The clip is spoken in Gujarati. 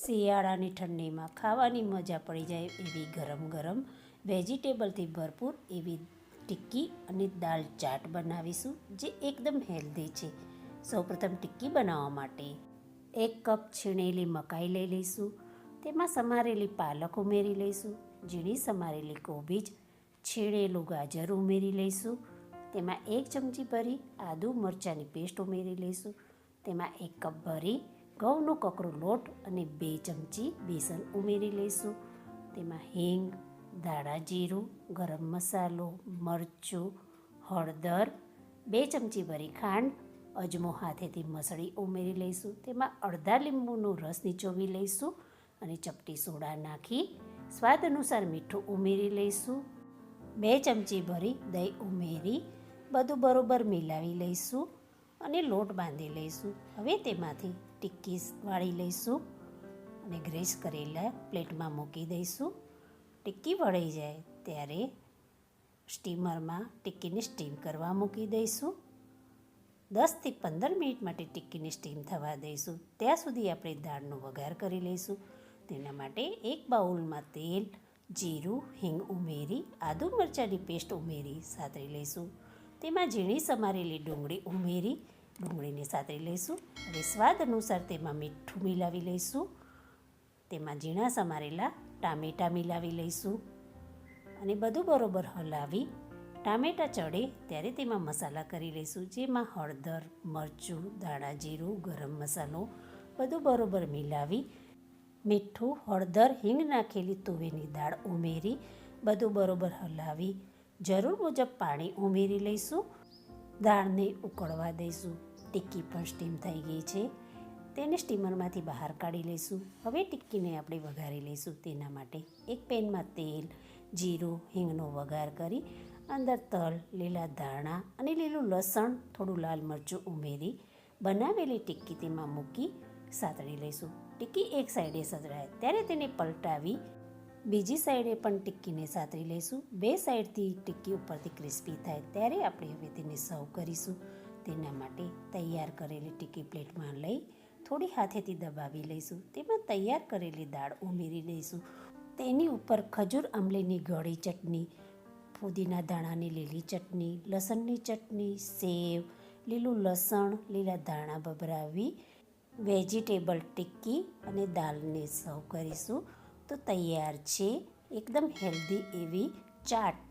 શિયાળાની ઠંડીમાં ખાવાની મજા પડી જાય એવી ગરમ ગરમ વેજીટેબલથી ભરપૂર એવી ટિક્કી અને દાલ ચાટ બનાવીશું, જે એકદમ હેલ્ધી છે. સૌપ્રથમ ટિક્કી બનાવવા માટે 1 કપ છીણેલી મકાઈ લઈ લઈશું. તેમાં સમારેલી પાલક ઉમેરી લઈશું, ઝીણી સમારેલી કોબીજ, છીણેલું ગાજર ઉમેરી લઈશું. તેમાં 1 ચમચી ભરી આદુ મરચાંની પેસ્ટ ઉમેરી લઈશું. તેમાં 1 કપ ભરી ઘઉંનો કકરો લોટ અને 2 ચમચી બેસન ઉમેરી લઈશું. તેમાં હિંગ, ધાણા જીરું, ગરમ મસાલો, મરચું, હળદર, 2 ચમચી ભરી ખાંડ, અજમો હાથેથી મસળી ઉમેરી લઈશું. તેમાં અડધા લીંબુનો રસ નીચોવી લઈશું અને ચપટી સોડા નાખી સ્વાદ અનુસાર મીઠું ઉમેરી લઈશું. 2 ચમચી ભરી દહીં ઉમેરી બધું બરોબર મિલાવી લઈશું અને લોટ બાંધી લઈશું. હવે તેમાંથી ટિક્કી વાળી લઈશું અને ગ્રેસ કરેલા પ્લેટમાં મૂકી દઈશું. ટિક્કી વળી જાય ત્યારે સ્ટીમરમાં ટિક્કીને સ્ટીમ કરવા મૂકી દઈશું. 10થી 15 મિનિટ માટે ટિક્કીને સ્ટીમ થવા દઈશું. ત્યાં સુધી આપણે દાળનો વઘાર કરી લઈશું. તેના માટે એક બાઉલમાં તેલ, જીરું, હિંગ ઉમેરી આદુ મરચાંની પેસ્ટ ઉમેરી સાતળી લઈશું. તેમાં ઝીણી સમારેલી ડુંગળી ઉમેરી ડુંગળીને સાતળી લઈશું. હવે સ્વાદ અનુસાર તેમાં મીઠું મિલાવી લઈશું. તેમાં ઝીણા સમારેલા ટામેટાં મિલાવી લઈશું અને બધું બરોબર હલાવી ટામેટાં ચડે ત્યારે તેમાં મસાલા કરી લઈશું, જેમાં હળદર, મરચું, ધાણા જીરું, ગરમ મસાલો બધું બરોબર મિલાવી મીઠું, હળદર, હિંગ નાખેલી તુવેરની દાળ ઉમેરી બધું બરોબર હલાવી જરૂર મુજબ પાણી ઉમેરી લઈશું. દાળને ઉકળવા દઈશું. ટિક્કી પણ સ્ટીમ થઈ ગઈ છે. તેને સ્ટીમરમાંથી બહાર કાઢી લઈશું. હવે ટિક્કીને આપણે વઘારી લઈશું. તેના માટે એક પેનમાં તેલ, જીરું, હિંગનો વઘાર કરી અંદર તલ, લીલા ધાણા અને લીલું લસણ, થોડું લાલ મરચું ઉમેરી બનાવેલી ટિક્કી તેમાં મૂકી સાતળી લઈશું. ટિક્કી એક સાઈડે સતળાય ત્યારે તેને પલટાવી બીજી સાઈડે પણ ટિક્કીને સાતળી લઈશું. 2 સાઈડથી ટિક્કી ઉપરથી ક્રિસ્પી થાય ત્યારે આપણે હવે તેને સર્વ કરીશું. તેના માટે તૈયાર કરેલી ટિક્કી પ્લેટમાં લઈ થોડી હાથેથી દબાવી લઈશું. તેમાં તૈયાર કરેલી દાળ ઉમેરી દઈશું. તેની ઉપર ખજૂર આંબલીની ગળી ચટણી, ફુદીના દાણાની લીલી ચટણી, લસણની ચટણી, સેવ, લીલું લસણ, લીલા ધાણા ભભરાવી વેજીટેબલ ટિક્કી અને દાળને સર્વ કરીશું. તો તૈયાર છે એકદમ હેલ્ધી એવી ચાટ.